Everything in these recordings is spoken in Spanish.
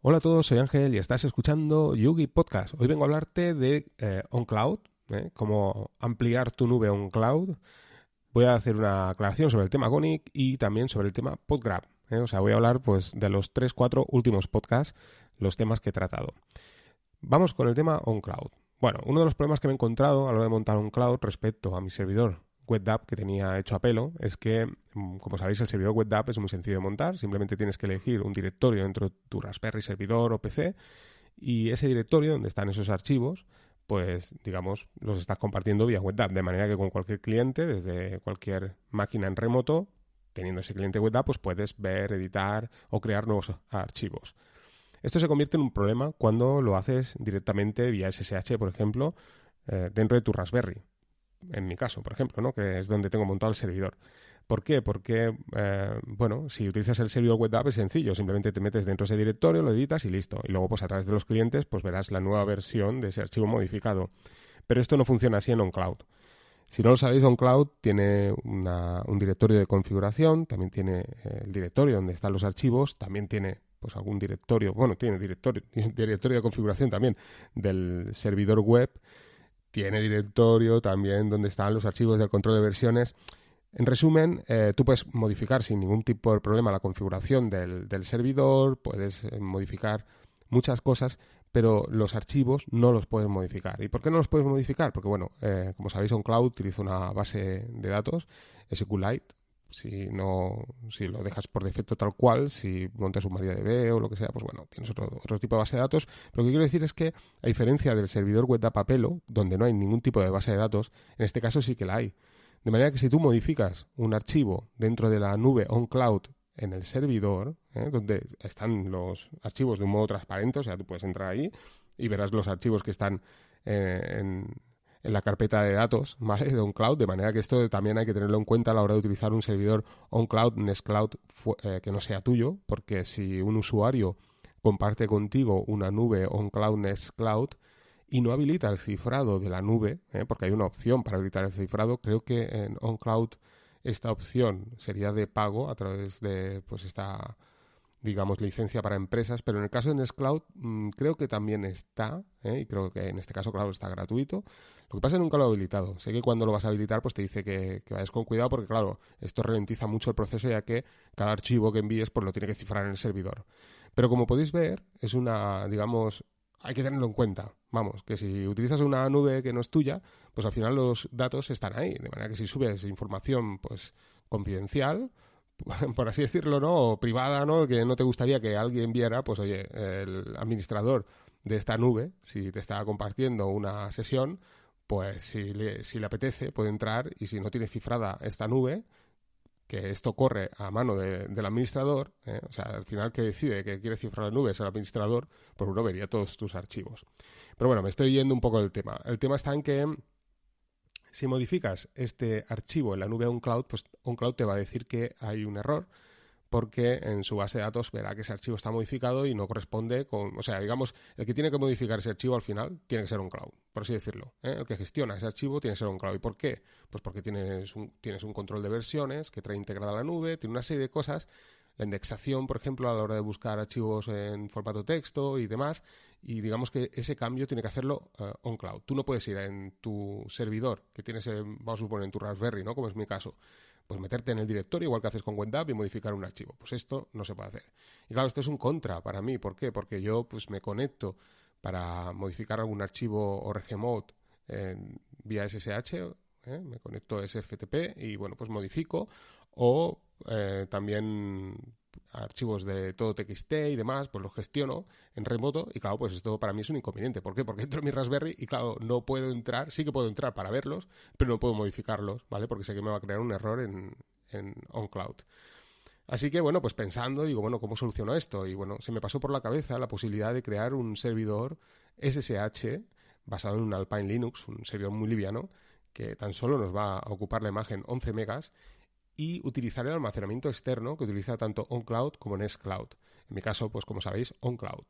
Hola a todos, soy Ángel y estás escuchando Yugi Podcast. Hoy vengo a hablarte de OnCloud, cómo ampliar tu nube OnCloud. Voy a hacer una aclaración sobre el tema Gonic y también sobre el tema PodGrab. O sea, voy a hablar pues de los 3-4 últimos podcasts, los temas que he tratado. Vamos con el tema OnCloud. Bueno, uno de los problemas que me he encontrado a la hora de montar OnCloud respecto a mi servidor WebDAV que tenía hecho a pelo es que, como sabéis, el servidor WebDAV es muy sencillo de montar. Simplemente tienes que elegir un directorio dentro de tu Raspberry servidor o PC y ese directorio donde están esos archivos, pues, digamos, los estás compartiendo vía WebDAV, de manera que con cualquier cliente, desde cualquier máquina en remoto, teniendo ese cliente WebDAV, pues puedes ver, editar o crear nuevos archivos. Esto se convierte en un problema cuando lo haces directamente vía SSH, por ejemplo, dentro de tu Raspberry. En mi caso, por ejemplo, ¿no? Que es donde tengo montado el servidor. ¿Por qué? Porque, bueno, si utilizas el servidor WebDAV es sencillo. Simplemente te metes dentro de ese directorio, lo editas y listo. Y luego, pues a través de los clientes, pues verás la nueva versión de ese archivo modificado. Pero esto no funciona así en OnCloud. Si no lo sabéis, OnCloud tiene un directorio de configuración, también tiene el directorio donde están los archivos, también tiene pues algún directorio, bueno, tiene directorio de configuración también del servidor web, tiene directorio también donde están los archivos del control de versiones. En resumen, tú puedes modificar sin ningún tipo de problema la configuración del servidor, puedes modificar muchas cosas, pero los archivos no los puedes modificar. ¿Y por qué no los puedes modificar? Porque, bueno, como sabéis, OnCloud utiliza una base de datos, SQLite. Si lo dejas por defecto tal cual, si montas un MariaDB o lo que sea, pues bueno, tienes otro tipo de base de datos. Lo que quiero decir es que, a diferencia del servidor web de Apapelo, donde no hay ningún tipo de base de datos, en este caso sí que la hay. De manera que si tú modificas un archivo dentro de la nube OnCloud en el servidor, donde están los archivos de un modo transparente, o sea, tú puedes entrar ahí y verás los archivos que están en la carpeta de datos, ¿vale? De OnCloud, de manera que esto también hay que tenerlo en cuenta a la hora de utilizar un servidor OnCloud, Nextcloud, que no sea tuyo, porque si un usuario comparte contigo una nube OnCloud, Nextcloud, y no habilita el cifrado de la nube, porque hay una opción para habilitar el cifrado, creo que en OnCloud esta opción sería de pago a través de pues esta, digamos, licencia para empresas, pero en el caso de Nextcloud creo que también está, y creo que en este caso, claro, está gratuito. Lo que pasa es que nunca lo he habilitado. Sé que cuando lo vas a habilitar, pues te dice que vayas con cuidado porque, claro, esto ralentiza mucho el proceso ya que cada archivo que envíes pues lo tiene que cifrar en el servidor. Pero como podéis ver, es una, digamos, hay que tenerlo en cuenta. Vamos, que si utilizas una nube que no es tuya, pues al final los datos están ahí. De manera que si subes información, pues, confidencial, por así decirlo, ¿no? O privada, ¿no? Que no te gustaría que alguien viera, pues oye, el administrador de esta nube, si te está compartiendo una sesión, pues si le apetece puede entrar y si no tiene cifrada esta nube, que esto corre a mano del administrador, o sea, al final que decide que quiere cifrar la nube es el administrador, pues uno vería todos tus archivos. Pero bueno, me estoy yendo un poco del tema. El tema está en que si modificas este archivo en la nube OnCloud, pues OnCloud te va a decir que hay un error porque en su base de datos verá que ese archivo está modificado y no corresponde con... O sea, digamos, el que tiene que modificar ese archivo al final tiene que ser OnCloud, por así decirlo. El que gestiona ese archivo tiene que ser OnCloud. ¿Y por qué? Pues porque tienes un control de versiones que trae integrada la nube, tiene una serie de cosas, la indexación, por ejemplo, a la hora de buscar archivos en formato texto y demás, y digamos que ese cambio tiene que hacerlo OnCloud. Tú no puedes ir en tu servidor, que tienes, vamos a suponer, en tu Raspberry, ¿no? Como es mi caso, pues meterte en el directorio, igual que haces con WebDAV, y modificar un archivo. Pues esto no se puede hacer. Y claro, esto es un contra para mí. ¿Por qué? Porque yo pues me conecto para modificar algún archivo ORGMode vía SSH, me conecto a SFTP y bueno, pues modifico. O también archivos de todo TXT y demás, pues los gestiono en remoto y claro, pues esto para mí es un inconveniente. ¿Por qué? Porque entro en mi Raspberry y claro, no puedo entrar, sí que puedo entrar para verlos, pero no puedo modificarlos, ¿vale? Porque sé que me va a crear un error en OnCloud. Así que, bueno, pues pensando, digo, bueno, ¿cómo soluciono esto? Y bueno, se me pasó por la cabeza la posibilidad de crear un servidor SSH basado en un Alpine Linux, un servidor muy liviano, que tan solo nos va a ocupar la imagen 11 megas y utilizar el almacenamiento externo que utiliza tanto OnCloud como Nextcloud. En mi caso, pues como sabéis, OnCloud.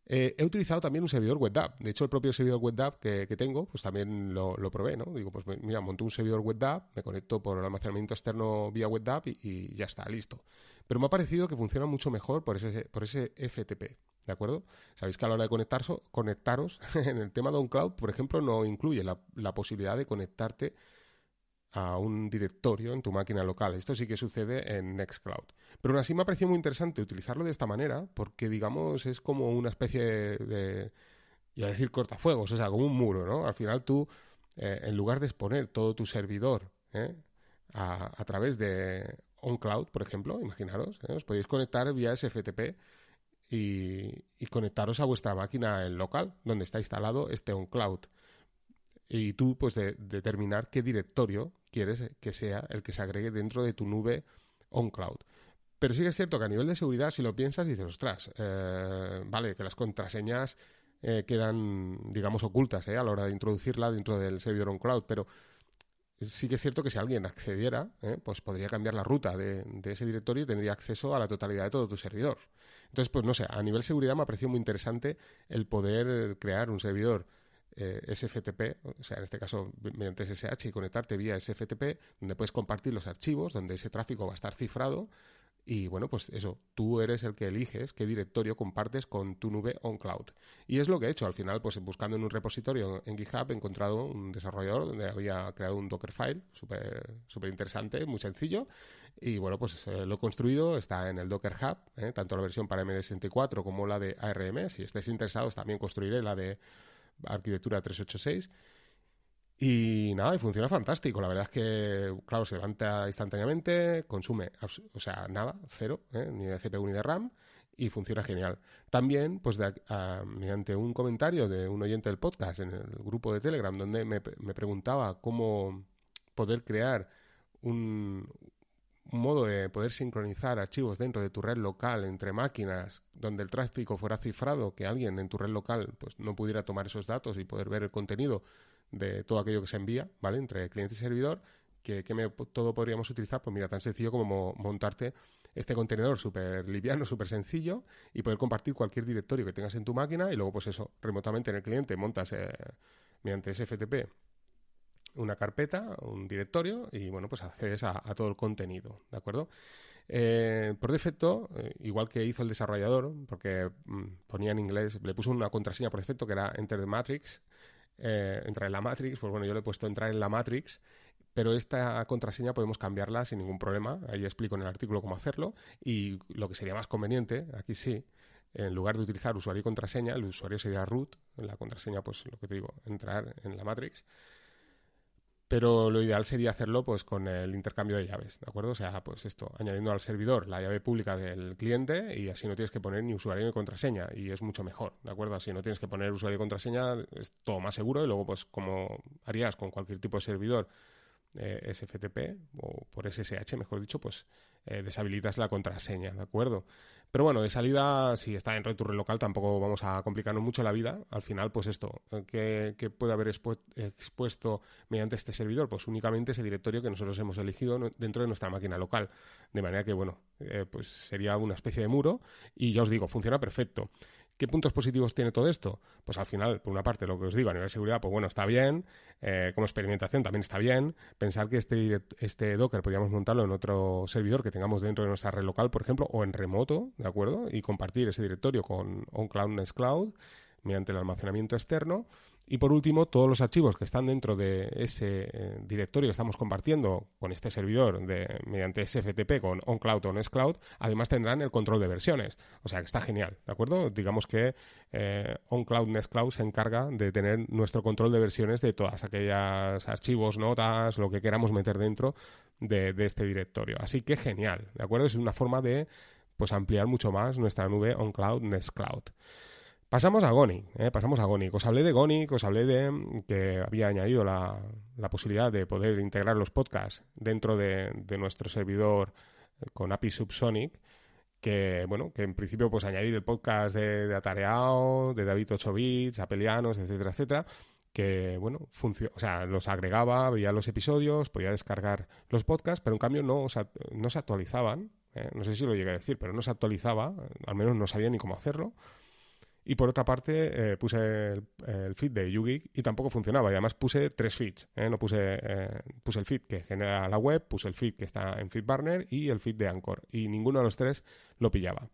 He utilizado también un servidor WebDAV. De hecho, el propio servidor WebDAV que tengo, pues también lo probé, ¿no? Digo, pues mira, monto un servidor WebDAV, me conecto por el almacenamiento externo vía WebDAV y ya está, listo. Pero me ha parecido que funciona mucho mejor por ese FTP. ¿de acuerdo? Sabéis que a la hora de conectaros en el tema de OnCloud, por ejemplo, no incluye la posibilidad de conectarte a un directorio en tu máquina local. Esto sí que sucede en Nextcloud. Pero aún así me ha parecido muy interesante utilizarlo de esta manera porque, digamos, es como una especie de, iba a decir cortafuegos, o sea, como un muro, ¿no? Al final tú, en lugar de exponer todo tu servidor a través de OnCloud, por ejemplo, imaginaros, os podéis conectar vía SFTP y conectaros a vuestra máquina en local, donde está instalado este OnCloud. Y tú, pues, determinar qué directorio quieres que sea el que se agregue dentro de tu nube OnCloud. Pero sí que es cierto que a nivel de seguridad, si lo piensas, dices, ostras, vale, que las contraseñas quedan, digamos, ocultas a la hora de introducirla dentro del servidor OnCloud, pero sí que es cierto que si alguien accediera, pues podría cambiar la ruta de ese directorio y tendría acceso a la totalidad de todo tu servidor. Entonces, pues no sé, a nivel seguridad me ha parecido muy interesante el poder crear un servidor SFTP, o sea, en este caso mediante SSH y conectarte vía SFTP, donde puedes compartir los archivos, donde ese tráfico va a estar cifrado y bueno, pues eso, tú eres el que eliges qué directorio compartes con tu nube OnCloud. Y es lo que he hecho, al final, pues buscando en un repositorio en GitHub he encontrado un desarrollador donde había creado un Dockerfile súper interesante, muy sencillo, y bueno, pues lo he construido, está en el Docker Hub, tanto la versión para MD64 como la de ARM. Si estáis interesados también construiré la de arquitectura 386. Y nada, y funciona fantástico. La verdad es que, claro, se levanta instantáneamente, consume, o sea, nada, cero, ni de CPU ni de RAM, y funciona genial. También, pues mediante un comentario de un oyente del podcast en el grupo de Telegram, donde me preguntaba cómo poder crear un modo de poder sincronizar archivos dentro de tu red local entre máquinas donde el tráfico fuera cifrado, que alguien en tu red local pues no pudiera tomar esos datos y poder ver el contenido de todo aquello que se envía, ¿vale? Entre cliente y servidor, que todo podríamos utilizar, pues mira, tan sencillo como montarte este contenedor súper liviano, súper sencillo y poder compartir cualquier directorio que tengas en tu máquina y luego pues eso, remotamente en el cliente montas mediante SFTP una carpeta, un directorio y bueno, pues accedes a todo el contenido, ¿de acuerdo? Por defecto, igual que hizo el desarrollador, porque ponía en inglés, le puso una contraseña por defecto que era Enter the Matrix, entrar en la Matrix, pues bueno, yo le he puesto entrar en la Matrix, pero esta contraseña podemos cambiarla sin ningún problema, ahí explico en el artículo cómo hacerlo, y lo que sería más conveniente, aquí sí, en lugar de utilizar usuario y contraseña, el usuario sería root, la contraseña, pues lo que te digo, entrar en la Matrix, pero lo ideal sería hacerlo pues con el intercambio de llaves, ¿de acuerdo? O sea, pues esto, añadiendo al servidor la llave pública del cliente y así no tienes que poner ni usuario ni contraseña y es mucho mejor, ¿de acuerdo? Así no tienes que poner usuario y contraseña, es todo más seguro y luego pues como harías con cualquier tipo de servidor SFTP o por SSH, mejor dicho, pues deshabilitas la contraseña, ¿de acuerdo? Pero bueno, de salida, si está dentro de tu red local, tampoco vamos a complicarnos mucho la vida. Al final, pues esto, ¿qué puede haber expuesto mediante este servidor? Pues únicamente ese directorio que nosotros hemos elegido dentro de nuestra máquina local. De manera que, bueno, pues sería una especie de muro y ya os digo, funciona perfecto. ¿Qué puntos positivos tiene todo esto? Pues al final, por una parte, lo que os digo, a nivel de seguridad, pues bueno, está bien. Como experimentación también está bien. Pensar que este Docker podríamos montarlo en otro servidor que tengamos dentro de nuestra red local, por ejemplo, o en remoto, ¿de acuerdo? Y compartir ese directorio con OnCloud Nextcloud mediante el almacenamiento externo. Y por último, todos los archivos que están dentro de ese directorio que estamos compartiendo con este servidor mediante SFTP con OnCloud o Nextcloud, además tendrán el control de versiones. O sea que está genial, ¿de acuerdo? Digamos que OnCloud Nextcloud se encarga de tener nuestro control de versiones de todas aquellas archivos, notas, lo que queramos meter dentro de este directorio. Así que genial, ¿de acuerdo? Es una forma de pues ampliar mucho más nuestra nube OnCloud Nextcloud. Pasamos a Gonic. Os hablé de Gonic, os hablé de que había añadido la posibilidad de poder integrar los podcasts dentro de nuestro servidor con API Subsonic, que bueno, que en principio pues añadir el podcast de Atareado, de David 8 Bits, Apelianos, etcétera, etcétera, que bueno, o sea, los agregaba, veía los episodios, podía descargar los podcasts, pero en cambio no se actualizaban, no sé si lo llegué a decir, pero no se actualizaba, al menos no sabía ni cómo hacerlo. Y por otra parte puse el feed de YouGeek y tampoco funcionaba. Y además puse 3 feeds. No puse el feed que genera la web, puse el feed que está en FeedBurner y el feed de Anchor. Y ninguno de los tres lo pillaba.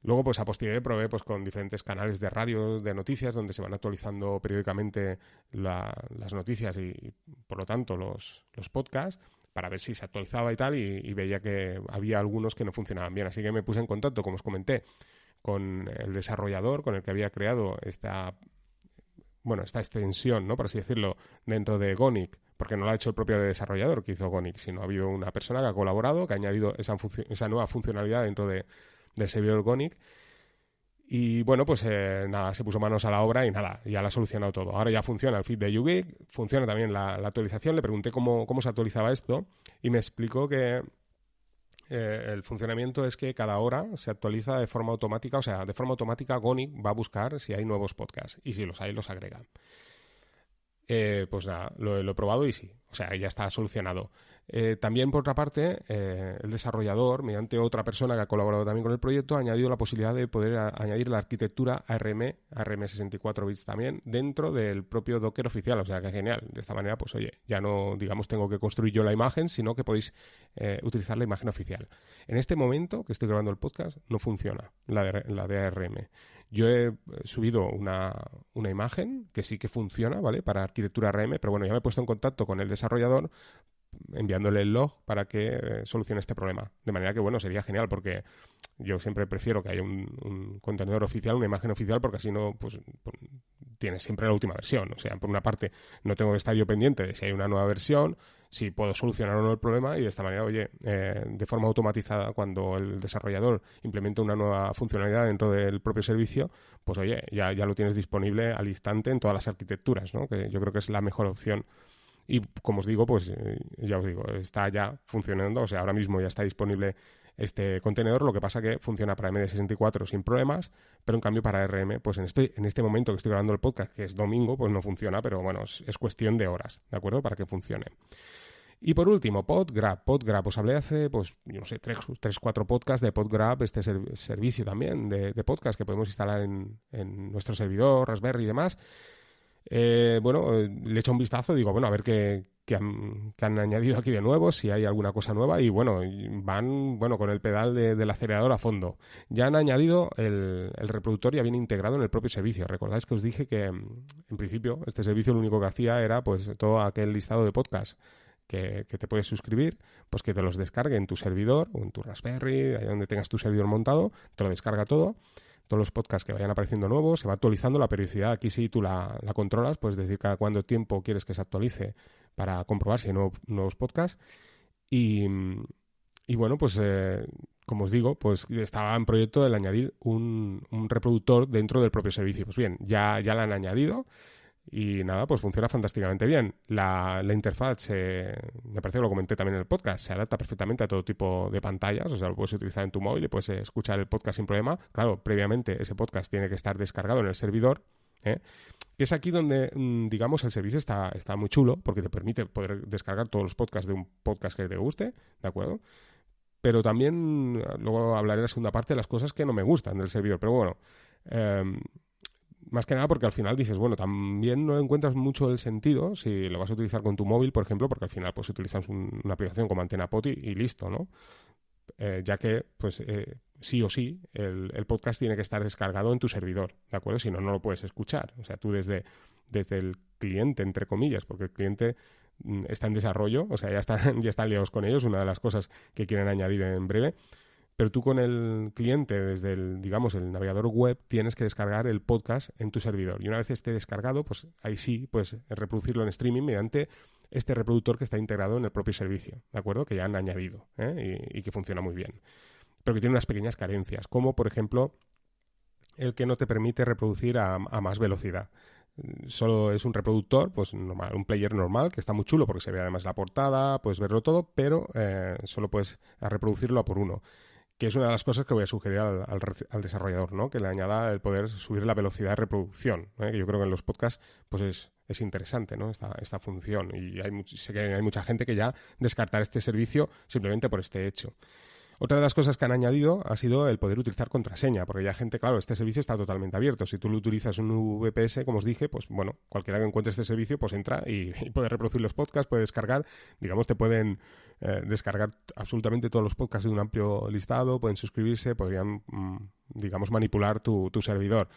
Luego, pues a posteriori probé pues, con diferentes canales de radio, de noticias, donde se van actualizando periódicamente las noticias y, por lo tanto, los podcasts, para ver si se actualizaba y tal, y veía que había algunos que no funcionaban bien. Así que me puse en contacto, como os comenté, con el desarrollador con el que había creado esta extensión, ¿no? Por así decirlo, dentro de Gonic, porque no lo ha hecho el propio desarrollador que hizo Gonic, sino ha habido una persona que ha colaborado, que ha añadido esa nueva funcionalidad dentro del servidor Gonic. Y bueno, pues nada, se puso manos a la obra y nada, ya lo ha solucionado todo. Ahora ya funciona el feed de YouGeek, funciona también la actualización. Le pregunté cómo se actualizaba esto y me explicó que el funcionamiento es que cada hora se actualiza de forma automática, o sea, de forma automática Gonic va a buscar si hay nuevos podcasts y si los hay, los agrega. Pues nada, lo he probado y sí, o sea, ya está solucionado. También, por otra parte, el desarrollador, mediante otra persona que ha colaborado también con el proyecto, ha añadido la posibilidad de poder añadir la arquitectura ARM 64 bits también, dentro del propio Docker oficial, o sea, que genial. De esta manera, pues oye, ya no, digamos, tengo que construir yo la imagen, sino que podéis utilizar la imagen oficial. En este momento que estoy grabando el podcast, no funciona la de ARM. Yo he subido una imagen que sí que funciona, ¿vale? Para arquitectura ARM, pero bueno, ya me he puesto en contacto con el desarrollador enviándole el log para que solucione este problema. De manera que, bueno, sería genial porque yo siempre prefiero que haya un contenedor oficial, una imagen oficial, porque así no, pues tienes siempre la última versión. O sea, por una parte, no tengo que estar yo pendiente de si hay una nueva versión, si puedo solucionar o no el problema, y de esta manera, oye, de forma automatizada, cuando el desarrollador implementa una nueva funcionalidad dentro del propio servicio, pues oye, ya lo tienes disponible al instante en todas las arquitecturas, ¿no? Que yo creo que es la mejor opción. Y como os digo, pues ya os digo, está ya funcionando, o sea, ahora mismo ya está disponible este contenedor, lo que pasa que funciona para MD64 sin problemas, pero en cambio para RM, pues en este momento que estoy grabando el podcast, que es domingo, pues no funciona, pero bueno, es cuestión de horas, ¿de acuerdo? Para que funcione. Y por último, PodGrab. PodGrab, os hablé hace, pues, yo no sé, 3-4 podcasts de PodGrab, este servicio también de podcast que podemos instalar en nuestro servidor, Raspberry y demás. Bueno, le echo un vistazo, digo, bueno, a ver qué han añadido aquí de nuevo, si hay alguna cosa nueva, y bueno, van con el pedal del acelerador a fondo. Ya han añadido el reproductor, ya viene integrado en el propio servicio. Recordáis que os dije que en principio este servicio lo único que hacía era pues todo aquel listado de podcasts que te puedes suscribir, pues que te los descargue en tu servidor o en tu Raspberry, ahí donde tengas tu servidor montado, te lo descarga todo. Todos los podcasts que vayan apareciendo nuevos, se va actualizando la periodicidad. Aquí sí tú la controlas, puedes decir cada cuánto tiempo quieres que se actualice para comprobar si hay nuevos podcasts. Y bueno, pues como os digo, pues estaba en proyecto el añadir un reproductor dentro del propio servicio. Pues bien, ya lo han añadido. Y nada, pues funciona fantásticamente bien. La interfaz, me parece que lo comenté también en el podcast, se adapta perfectamente a todo tipo de pantallas, o sea, lo puedes utilizar en tu móvil y puedes escuchar el podcast sin problema. Claro, previamente ese podcast tiene que estar descargado en el servidor, que es aquí donde, digamos, el servicio está muy chulo, porque te permite poder descargar todos los podcasts de un podcast que te guste, ¿de acuerdo? Pero también, luego hablaré en la segunda parte de las cosas que no me gustan del servidor, pero bueno... más que nada porque al final dices, bueno, también no encuentras mucho el sentido si lo vas a utilizar con tu móvil, por ejemplo, porque al final pues utilizas una aplicación como Antena Poti y listo, ¿no? Ya que, pues, sí o sí, el podcast tiene que estar descargado en tu servidor, ¿de acuerdo? Si no, no lo puedes escuchar. O sea, tú desde el cliente, entre comillas, porque el cliente está en desarrollo, o sea, ya están liados con ellos, una de las cosas que quieren añadir en breve. Pero tú con el cliente, desde el navegador web, tienes que descargar el podcast en tu servidor. Y una vez esté descargado, pues ahí sí puedes reproducirlo en streaming mediante este reproductor que está integrado en el propio servicio, ¿de acuerdo? Que ya han añadido, y que funciona muy bien. Pero que tiene unas pequeñas carencias, como por ejemplo el que no te permite reproducir a más velocidad. Solo es un reproductor, pues normal, un player normal, que está muy chulo porque se ve además la portada, puedes verlo todo, pero solo puedes reproducirlo a por uno. Que es una de las cosas que voy a sugerir al desarrollador, ¿no? Que le añada el poder subir la velocidad de reproducción, que yo creo que en los podcasts pues es interesante, ¿no? Esta función, y sé que hay mucha gente que ya descartará este servicio simplemente por este hecho. Otra de las cosas que han añadido ha sido el poder utilizar contraseña, porque ya gente, claro, este servicio está totalmente abierto. Si tú lo utilizas en un VPS, como os dije, pues bueno, cualquiera que encuentre este servicio, pues entra y puede reproducir los podcasts, puede descargar, digamos, te pueden descargar absolutamente todos los podcasts de un amplio listado, pueden suscribirse, podrían, digamos, manipular tu servidor.